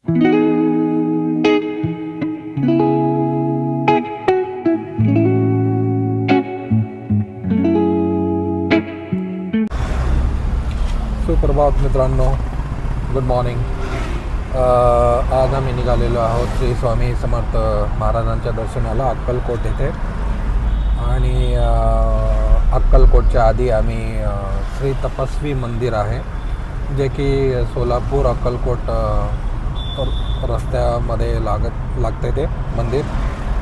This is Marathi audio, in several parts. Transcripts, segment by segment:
सुप्रभात मित्रांनो, गुड मॉर्निंग. आज आम्ही निघालेलो आहोत श्री स्वामी समर्थ महाराजांच्या दर्शनाला अक्कलकोट येथे. आणि अक्कलकोटच्या आधी आम्ही श्री तपस्वी मंदिर आहे, जे की सोलापूर अक्कलकोट रस्त्यामध्ये लागते ते मंदिर.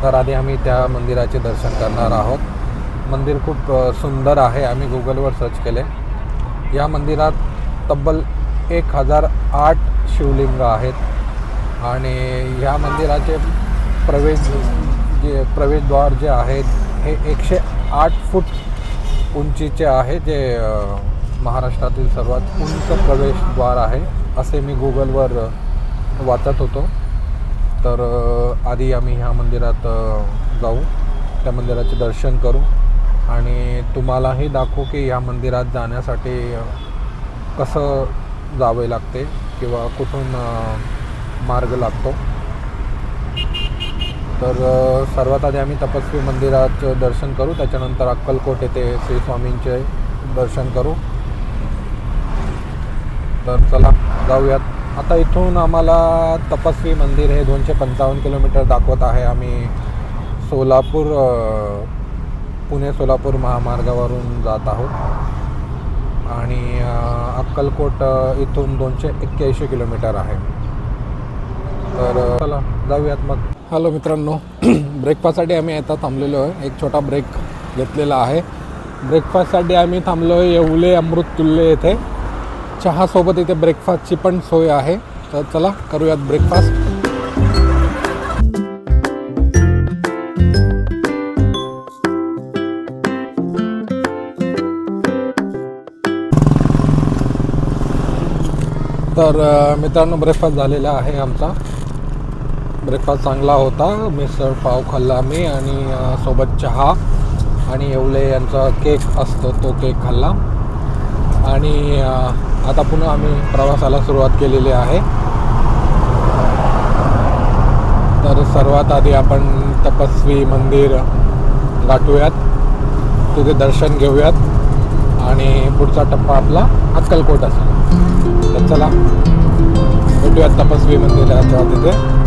तर आधी आम्ही त्या मंदिराचे दर्शन करणार आहोत. मंदिर खूप सुंदर आहे. आम्ही गुगलवर सर्च केले. या मंदिरात तब्बल 1008 शिवलिंग आहेत आणि ह्या मंदिराचे प्रवेशद्वार जे आहेत हे 108 फूट उंचीचे आहे, जे महाराष्ट्रातील सर्वात उंच प्रवेशद्वार आहे असे मी गुगलवर वाचत होतो. तर आधी आम्ही ह्या मंदिरात जाऊ, त्या मंदिराचे दर्शन करू आणि तुम्हालाही दाखवू की ह्या मंदिरात जाण्यासाठी कसं जावे लागते किंवा कुठून मार्ग लागतो. तर सर्वात आधी आम्ही तपस्वी मंदिराचं दर्शन करू, त्याच्यानंतर अक्कलकोट येथे श्री स्वामींचे दर्शन करू. तर चला जाऊयात. आता इथून आम्हाला तपस्वी मंदिर हे 255 किलोमीटर दाखवत आहे. आम्ही पुणे सोलापूर महामार्गावरून जात आहोत आणि अक्कलकोट इथून 281 किलोमीटर आहे. तर चला जाऊयात मग. हॅलो मित्रांनो, ब्रेकफास्टसाठी आम्ही आता थांबलेलो आहे. एक छोटा ब्रेक घेतलेला आहे. ब्रेकफास्टसाठी आम्ही थांबलो आहे येवले अमृततुल्य येथे. चहासोबत इथे ब्रेकफास्टची पण सोय आहे. तर चला करूयात ब्रेकफास्ट. तर मित्रांनो, ब्रेकफास्ट झालेला आहे आमचा. ब्रेकफास्ट चांगला होता. मिसळ पाव खाल्ला मी आणि सोबत चहा आणि येवले यांचा केक असतो तो केक खाल्ला. आणि आता पुन्हा आम्ही प्रवासाला सुरुवात केलेली आहे. तर सर्वात आधी आपण तपस्वी मंदिर गाठूयात, तिथे दर्शन घेऊयात आणि पुढचा टप्पा आपला अक्कलकोट असेल. तर चला भेटूयात तपस्वी मंदिराच्या तिथे.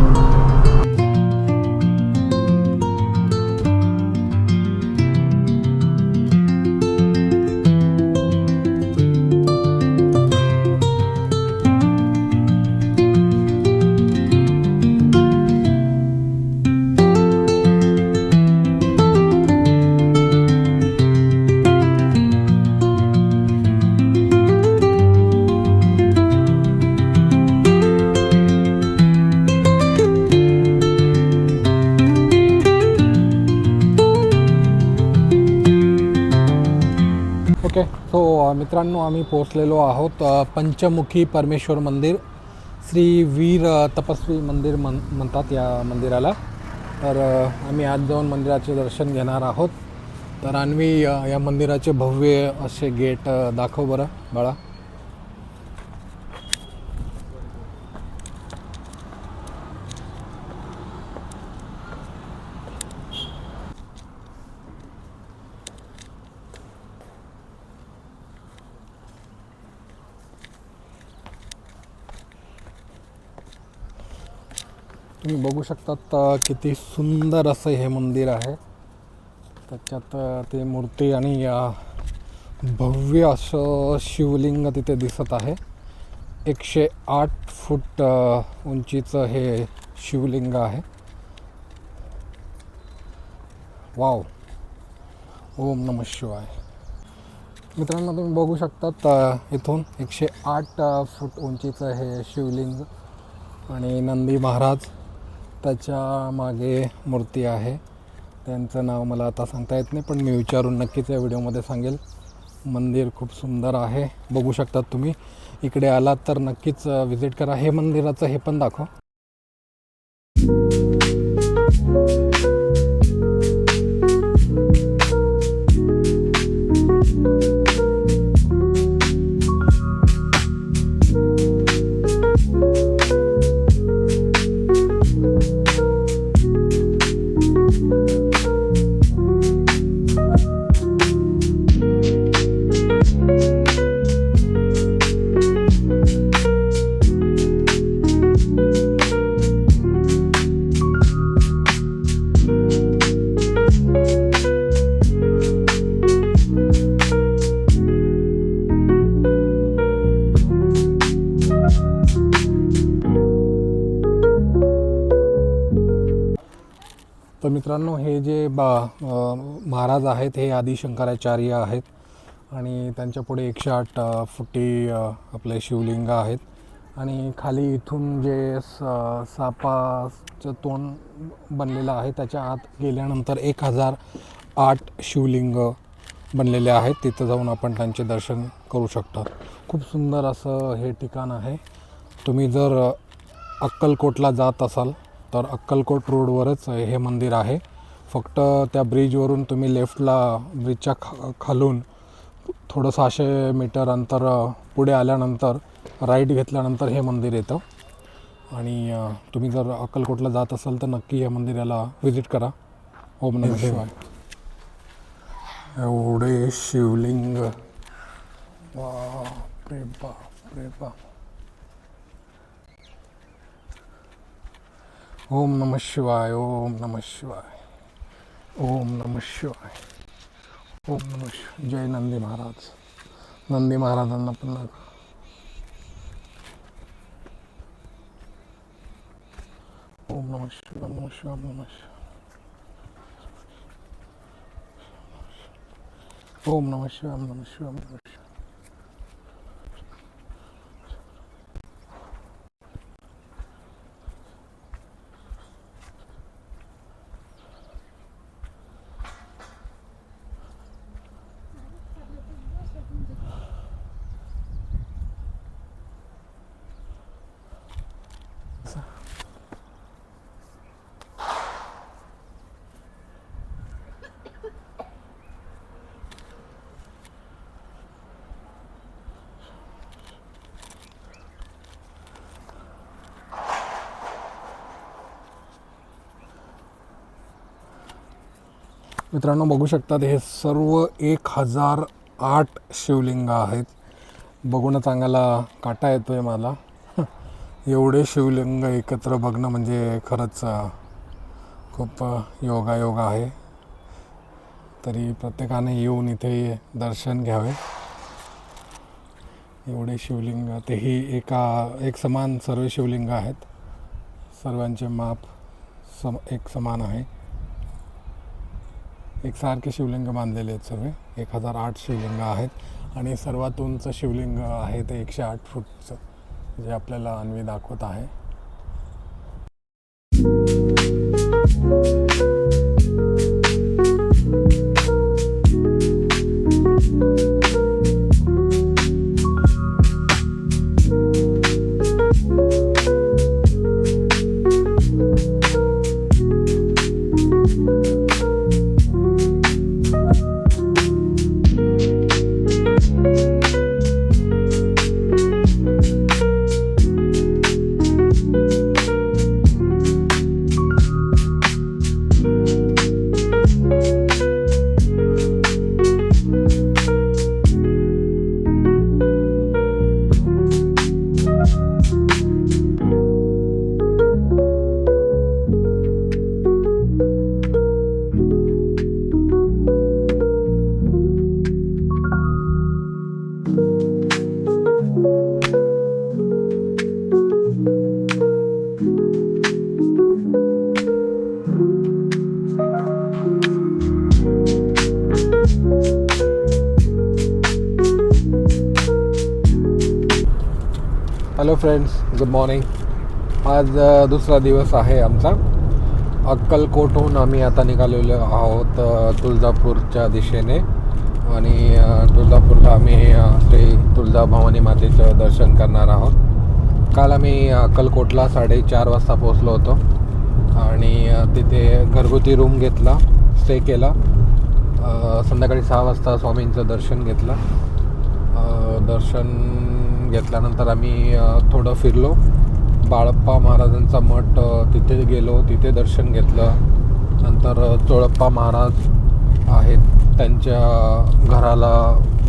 ओके, सो मित्रांनो, आम्ही पोचलेलो आहोत पंचमुखी परमेश्वर मंदिर. श्री वीर तपस्वी मंदिर म्हणतात या मंदिराला. तर आम्ही आज जाऊन मंदिराचे दर्शन घेणार आहोत. तर अन्वी, या मंदिराचे भव्य असे गेट दाखव बरं बाळा. तुम्ही बघू शकतात किती सुंदर असं हे मंदिर आहे. त्याच्यात ते मूर्ती आणि भव्य असं शिवलिंग तिथे दिसत आहे. 108 फूट उंचीचं हे शिवलिंग आहे. वाव, ओम नमः शिवाय. मित्रांनो, तुम्ही बघू शकतात इथून 108 फूट उंचीचं हे शिवलिंग आणि नंदी महाराज त्याच्या मागे मूर्ती आहे. त्यांचं नाव मला आता सांगता येत नाही, पण मी विचारून नक्कीच या व्हिडिओमध्ये सांगेल. मंदिर खूप सुंदर आहे, बघू शकतात तुम्ही. इकडे आलात तर नक्कीच व्हिजिट करा. हे मंदिराचं हे पण दाखव. तर मित्रांनो, हे जे महाराज आहेत हे आदि शंकराचार्य आहेत आणि त्यांच्या पुढे 108 फुटी आपले शिवलिंग आहेत. आणि खाली इथून जे सापाचं तोंड बनलेलं आहे त्याच्या आत गेल्यानंतर 1008 शिवलिंग बनलेले आहेत. तिथं जाऊन आपण त्यांचे दर्शन करू शकता. खूप सुंदर असं हे ठिकाण आहे. तुम्ही जर अक्कलकोटला जात असाल तर अक्कलकोट रोडवरच हे मंदिर आहे. फक्त त्या ब्रिजवरून तुम्ही लेफ्टला ब्रिजच्या खालून थोडं 600 मीटर अंतर पुढे आल्यानंतर राईट घेतल्यानंतर हे मंदिर येतं. आणि तुम्ही जर अक्कलकोटला जात असाल तर नक्की या मंदिराला व्हिजिट करा. ओम नमः शिवाय. एवढे शिवलिंग, बापरे बाप रे बाप. ओम नमः शिवाय, ओम नमः शिवाय, ओम नमः शिवाय, ओम नमः शिवाय. जय नंदी महाराज. नंदी महाराजांना पण ओम नमः शिवाय, नमः शिवाय, नमः शिवाय. ओम नमः शिवाय, नमः शिवाय, नमः शिवाय. मित्रांनो, बघू शकतात हे सर्व 1008 शिवलिंग आहेत. बघून चांगला काटा येतोय मला. एवढे शिवलिंग एकत्र बघणं म्हणजे खरंच खूप योगायोग आहे. तरी प्रत्येकाने येऊन इथे दर्शन घ्यावे. एवढे शिवलिंग, तेही एक समान सर्व शिवलिंग आहेत. सर्वांचे माप एक समान आहे. एकसारखे शिवलिंग बांधलेले आहेत सर्व. 1008 शिवलिंग आहेत आणि सर्वात उंच शिवलिंग आहे ते 108 फूटचं, जे आपल्याला अन्वी दाखवत आहे. Hello friends, good morning. आज दुसरा दिवस आहे आमचा. अक्कलकोटहून आम्ही आता निघालेलो आहोत तुळजापूरच्या दिशेने. आणि तुळजापूरला आम्ही श्री तुळजाभवानी मातेचं दर्शन करणार आहोत. काल आम्ही अक्कलकोटला 4:30 वाजता पोचलो होतो आणि तिथे घरगुती रूम घेतला, स्टे केला. संध्याकाळी 6 वाजता स्वामींचं दर्शन घेतलं. दर्शन घेतल्यानंतर आम्ही थोडं फिरलो. बाळप्पा महाराजांचा मठ तिथे गेलो, तिथे दर्शन घेतलं. नंतर चोळप्पा महाराज आहेत त्यांच्या घराला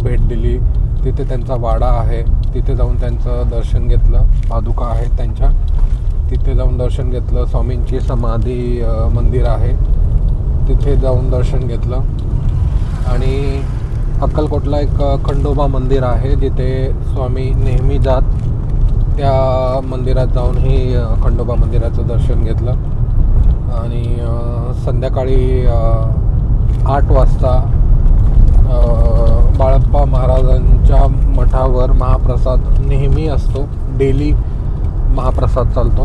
भेट दिली. तिथे त्यांचा वाडा आहे, तिथे जाऊन त्यांचं दर्शन घेतलं. पादुका आहेत त्यांच्या, तिथे जाऊन दर्शन घेतलं. स्वामींची समाधी मंदिर आहे, तिथे जाऊन दर्शन घेतलं. आणि अक्कलकोटला एक खंडोबा मंदिर आहे जिथे स्वामी नेहमी जात. त्या मंदिरात जाऊन खंडोबा मंदिराचं दर्शन घेतलं. आणि संध्याकाळी 8 वाजता बाळप्पा महाराजांच्या मठावर महाप्रसाद नेहमी असतो. डेली महाप्रसाद चालतो,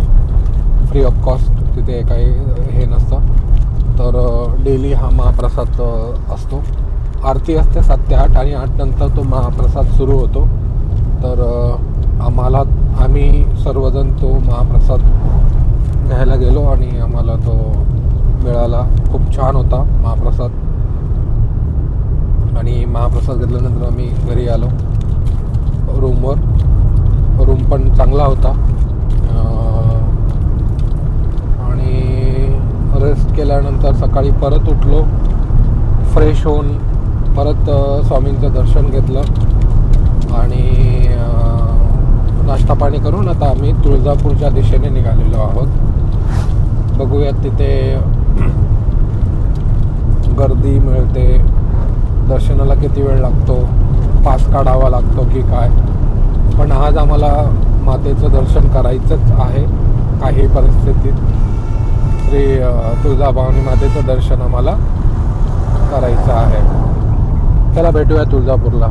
फ्री ऑफ कॉस्ट, तिथे काही हे नसतं. तर डेली हा महाप्रसाद असतो. आरती असते 7 ते 8 आणि 8 नंतर तो महाप्रसाद सुरू होतो. तर आम्ही सर्वजण तो महाप्रसाद घ्यायला गेलो आणि आम्हाला तो मिळाला. खूप छान होता महाप्रसाद. आणि महाप्रसाद घेतल्यानंतर आम्ही घरी आलो रूमवर. रूम पण चांगला होता आणि रेस्ट केल्यानंतर सकाळी परत उठलो. फ्रेश होऊन परत स्वामींचं दर्शन घेतलं आणि नाश्ता पाणी करून आता आम्ही तुळजापूरच्या दिशेने निघालेलो आहोत. बघूयात तिथे गर्दी मिळते, दर्शनाला किती वेळ लागतो, पास काढावा लागतो की काय. पण आज आम्हाला मातेचं दर्शन करायचंच आहे. काही परिस्थितीत श्री तुळजाभवानी मातेचं दर्शन आम्हाला करायचं आहे. चला भेटूया तुळजापूरला.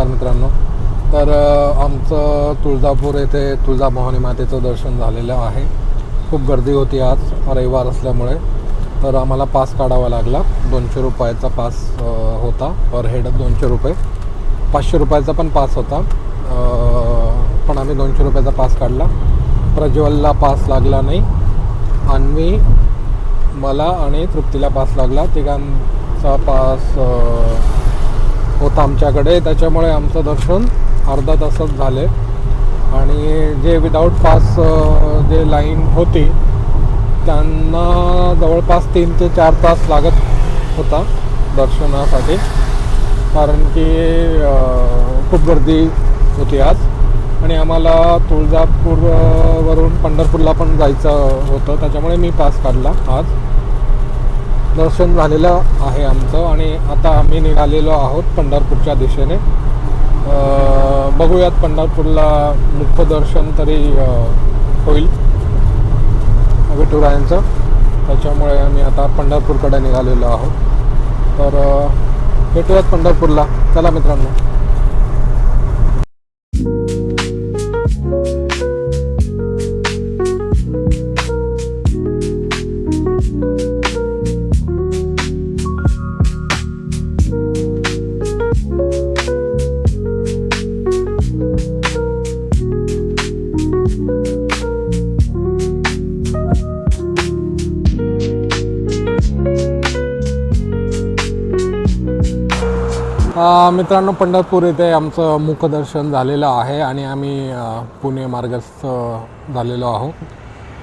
मित्रांनो, तर आमचं तुळजापूर येथे तुळजाभवानी मातेचं दर्शन झालेलं आहे. खूप गर्दी होती आज, रविवार असल्यामुळे. तर आम्हाला पास काढावा लागला. 200 रुपयाचा पास होता, पर हेड 200 रुपये. 500 रुपयाचा पण पास होता, पण आम्ही 200 रुपयाचा पास काढला. प्रज्वलला पास लागला नाही. अन्वी, मला आणि तृप्तीला पास लागला. तिघांचा पास होता आमच्याकडे. त्याच्यामुळे आमचं दर्शन अर्धा तासात झाले. आणि जे विदाऊट पास जे लाईन होती त्यांना जवळपास 3 ते 4 तास लागत होता दर्शनासाठी, कारण की खूप गर्दी होती आज. आणि आम्हाला तुळजापूरवरून पंढरपूरला पण जायचं होतं, त्याच्यामुळे मी पास काढला. आज दर्शन झालेलं आहे आमचं आणि आता आम्ही निघालेलो आहोत पंढरपूरच्या दिशेने. बघूयात, पंढरपूरला मुख्य दर्शन तरी होईल विठुरायांचं. त्याच्यामुळे आम्ही आता पंढरपूरकडे निघालेलो आहोत. तर भेटूयात पंढरपूरला. चला मित्रांनो. मित्रांनो, पंढरपूर येथे आमचं मुखदर्शन झालेलं आहे आणि आम्ही पुणे मार्गस्थ झालेलो आहोत.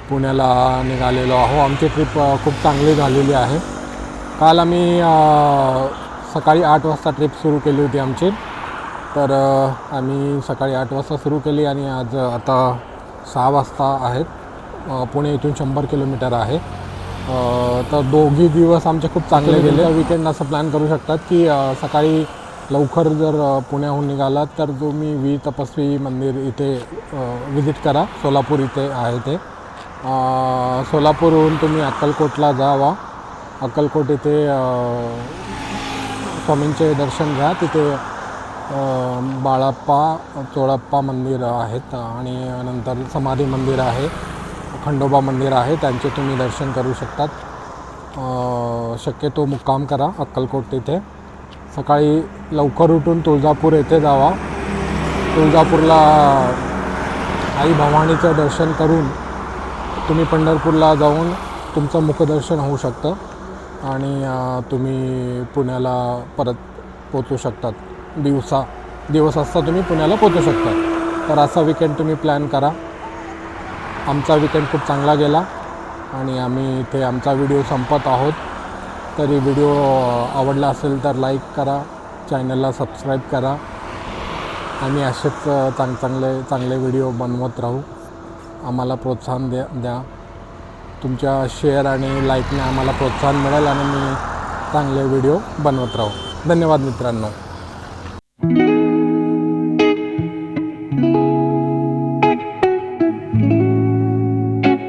पुण्याला निघालेलो आहोत. आमची ट्रिप खूप चांगली झालेली आहे. काल आम्ही सकाळी 8 वाजता ट्रिप सुरू केली होती आमची. तर आम्ही सकाळी 8 वाजता सुरू केली आणि आज आता 6 वाजता आहेत. पुणे इथून 100 किलोमीटर आहे. तर दोघी दिवस आमचे खूप चांगले गेले. वीकेंड असं प्लॅन करू शकतात की सकाळी लवकर जर पुण्याहून निघालात तर तुम्ही वीर तपस्वी मंदिर इथे विजिट करा. सोलापूर इथे आहे ते. सोलापूरहून तुम्ही अक्कलकोटला जावा. अक्कलकोट इथे स्वामींचे दर्शन घ्या. तिथे बाळप्पा चोळप्पा मंदिर आहेत आणि नंतर समाधी मंदिर आहे, खंडोबा मंदिर आहे, त्यांचे तुम्ही दर्शन करू शकतात. शक्यतो मुक्काम करा अक्कलकोट तिथे. सकाळी लवकर उठून तुळजापूर येथे जावा. तुळजापूरला आई भवानीचं दर्शन करून तुम्ही पंढरपूरला जाऊन तुमचं मुखदर्शन होऊ शकतं आणि तुम्ही पुण्याला परत पोचू शकतात. दिवस असता तुम्ही पुण्याला पोचू शकता. तर असा विकेंड तुम्ही प्लॅन करा. आमचा विकेंड खूप चांगला गेला आणि आम्ही इथे आमचा व्हिडिओ संपत आहोत. तरी व्हिडिओ आवडला असेल तर लाईक करा, चॅनलला सबस्क्राईब करा. आम्ही असेच चांगले व्हिडिओ बनवत राहू. आम्हाला प्रोत्साहन द्या. तुमच्या शेअर आणि लाईकने आम्हाला प्रोत्साहन मिळेल आणि मी चांगले व्हिडिओ बनवत राहू. धन्यवाद मित्रांनो.